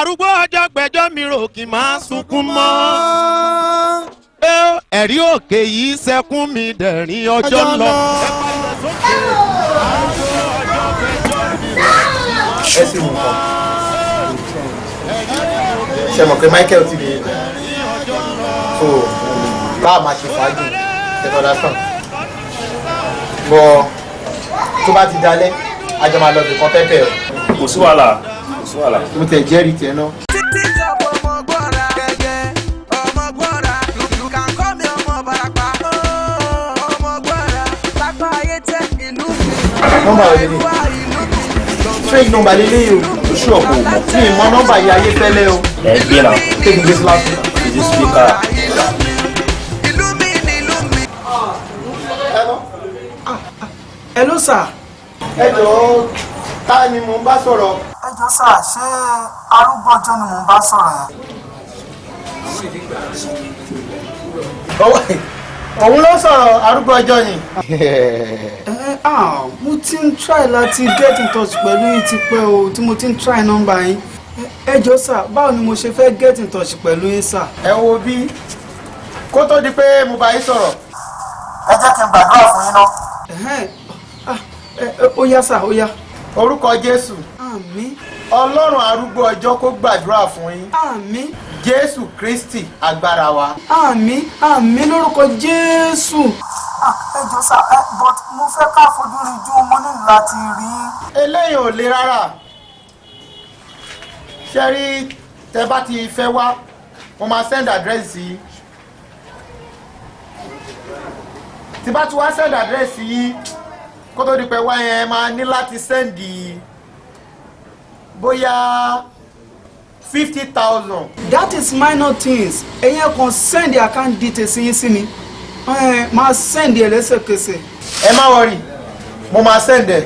arúgbó ọjọ́ gbẹ́jọ́ mi rò kí n máa sunkún mọ́. ẹ̀rí òkè yìí sẹ́kún mi dẹ̀rín ọjọ́ lọ. ẹ sì mú kan ṣe mọ̀ pé Michael ti lè so báà máa ṣe fàájì ṣẹ̀tọ́dá sàn bọ́ tó bá ti dalẹ̀ ajọ́ máa lọ bí kan pẹ́pẹ́ o. kò sí wàhálà kò sí wàhálà. mo tẹ̀ jẹ́rìí tiẹ̀ náà. nọ́mbà rẹ̀ ni strange nọ́mbà lélẹ́yìí o oṣù ọ̀pọ̀ mọ̀ tí ìmọ̀ nọ́mbà yìí ayé fẹ́lẹ́ o. ẹ gbé náà. take this last one. ìdí speaker. Hello sir. ẹ jọ̀ọ́ ta ni mo ń bá sọ̀rọ̀. ẹ jọ̀ọ́ sir ṣé arúgbó ọjọ́ ni mo ń bá sọ̀rọ̀ yẹn. òun ló sọ̀rọ̀ arúgbó ọjọ́ ni. mo ti ń try láti get in touch pẹ̀lú yín ti pẹ́ o tí mo ti ń try nọ́mbà yín. ẹ jọ̀ọ́ sir báwo ni mo ṣe fẹ́ get in touch pẹ̀lú yín sir. ẹ wo bí kó tó di pé mo bá yín sọ̀rọ̀. ẹ jẹ́ kí n gbàdúrà fún yín náà. ó yá sir ó yá. orúkọ Jésù. àmín. Ọlọ́run arúgbó ọjọ́ kó gbàdúrà fún yín. àmín. Jésù Kristi agbára wa. àmín àmín lórúkọ Jésù. ẹ jọ̀ọ́ sà but mo fẹ́ ká fojú rí ju mo ní láti rí. eléyìí ò le rárá ṣe rí tẹ bá ti fẹ́ wá mo máa send address sí tí bá ti wá send address sí kó tó di pé wá yẹn máa ní láti send bóyá 50,000. that is minor things ẹ̀yin kan send account details yín sí mi máa send ẹ̀ lẹ́sẹ̀kẹsẹ̀. ẹ má wọrí mo máa send ẹ.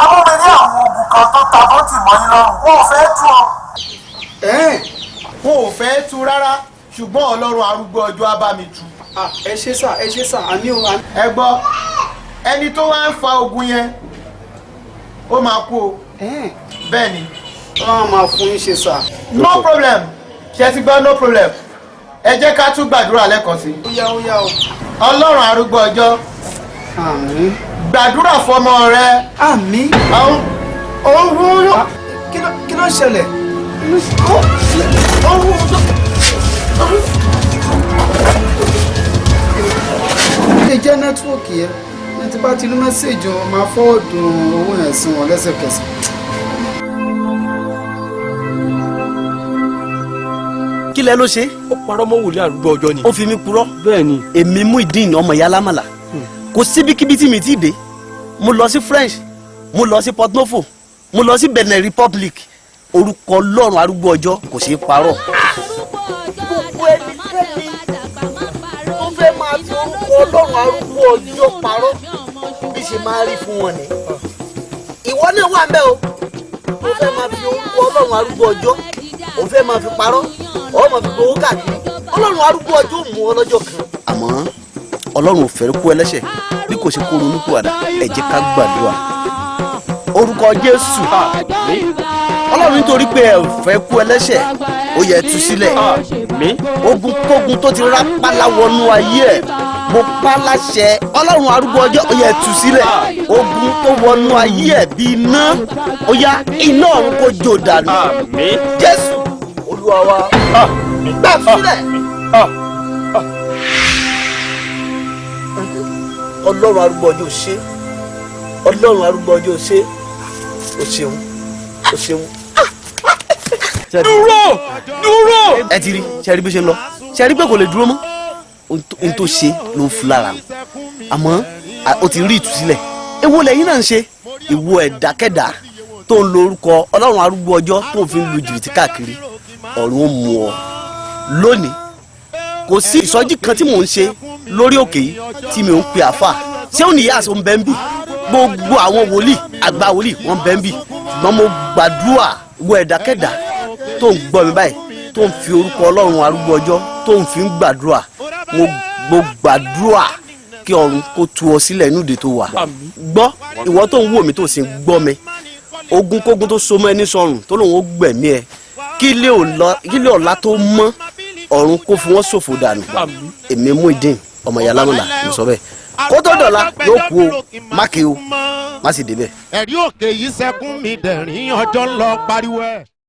àwọn mi ní àwọn oògùn kan tó ta bọ́tì mọ́ yín lọ́rùn wọn ò fẹ́ tú ọ. wọn ò fẹ́ tú rárá ṣùgbọ́n Ọlọ́run arúgbó ọjọ́ á bá mi tú. ẹ ṣé sà àmì o. ẹ gbọ́ ẹni tó wá ń fa ogun yẹn ó máa kú o. bẹ́ẹ̀ ni. wọ́n máa fún yín ṣe sà. no problem ṣe ti gbọ́ no problem ẹ jẹ́ ká tún gbàdúrà lẹ́ẹ̀kan sí. ó yá o. Ọlọ́run arúgbó ọjọ́. àmín. gbàdúrà fọmọ rẹ. àmín. kí ló ṣẹlẹ̀. ilé jẹ́ nẹ́tíwọ̀kì yẹn ní tí bá ti ní mẹ́sẹ̀jì wọn máa fọ́ọ̀dù owó yẹn sí wọn lẹ́sẹ̀kẹsẹ̀. kí lẹ ló ṣe. ó parọ́ mọ́ wòlíì arúgbó ọjọ́ ni. ó fi mí purọ́. bẹ́ẹ̀ ni. èmi Muyideen ọmọ ìyá lámàlà kò síbikíbi tí mi ti dé mo lọ sí French mo lọ sí Port Novo mo lọ sí Benin Republic orúkọ Ọlọ́run arúgbó ọjọ́ kò ṣeé parọ́. gbogbo ẹnikẹ́ni tó fẹ́ máa fi orúkọ Ọlọ́run arúgbó ọjọ́ parọ́ bí ṣe máa rí fún wọn ni. ìwọ náà wà ńbẹ̀ o ó fẹ́ máa fi orúkọ Ọlọ́run arúgbó ọjọ́ ó fẹ́ máa fi parọ́ ó máa fi gbowó káàkiri Ọlọ́run arúgbó ọjọ́ ò mú ọ lọ́jọ́ kan. àmọ́ Ọlọ́run ò fẹ́ kú ẹlẹ́ṣẹ̀ bí kò ṣe kó ronú pìwàdà ẹ jẹ́ ká gbàdúrà orúkọ Jésù. Ọlọ́run nítorí pé ẹ ò fẹ́ kú ẹlẹ́ṣẹ̀ ó yẹ tú sílẹ̀. ogun kógun tó ti rápálá wọnú ayé ẹ̀ mo pa láṣẹ Ọlọ́run arúgbó ọjọ́ ó yẹ tú sílẹ̀. ogun tó wọnú ayé ẹ̀ bí iná ó yá iná ọ̀run kó jó dànù. Jésù Olúwa wa gbà sílẹ̀. Ọlọ́run arúgbó ọjọ́ ṣe Ọlọ́run arúgbó ọjọ́ ṣe ó ṣeun ó ṣeun. dúró. ẹ ti rí ṣe rí bí ṣe ń lọ ṣe rí pé kò lè dúró mọ́ ohun tó ṣe ló ń fún lára àmọ́ ó ti rí ìtúsílẹ̀ èwo lẹ́yìn náà ń ṣe ìwọ ẹ̀dákẹ́dá tó ń lo orúkọ Ọlọ́run arúgbó ọjọ́ tó ń fi lu jìbìtì káàkiri ọ̀run ó mú ọ lónìí. kò sí ìsọjí kan tí mò ń ṣe lórí òkè yìí tí mi ò ń pe àfà ṣé ò ní ìyá àṣọ ń bẹ́ ń bì gbogbo àwọn wòlíì àgbà wòlíì wọ́n bẹ́ ń bì ṣùgbọ́n mo gbàdúrà wọ ẹ̀dákẹ́dá tó ń gbọ́ mi báyìí tó ń fi orúkọ Ọlọ́run arúgbó ọjọ́ tó ń fi ń gbàdúrà mo gbàdúrà kí ọ̀run kó tú ọ sílẹ̀ inú ìdè tó wà. gbọ́ ìwọ tó ń wò mí tó sì ń gbọ́ mi ogun kógun tó so mọ́ ẹni sọrùn tó lòun ó gbẹ̀mí ẹ kí ilé ọ̀la tó mọ́ ọ̀run kó fún wọn ṣòfò dànú èmi mú ìdín ọmọ ìyá lámọ̀lá mo sọ bẹ́ẹ̀ kó tó dọ̀la yóò kú o má ké o má sì débẹ̀. ẹ̀rí òkè yìí sẹ́kún mi dẹ̀rín ọjọ́ ń lọ pariwo ẹ̀.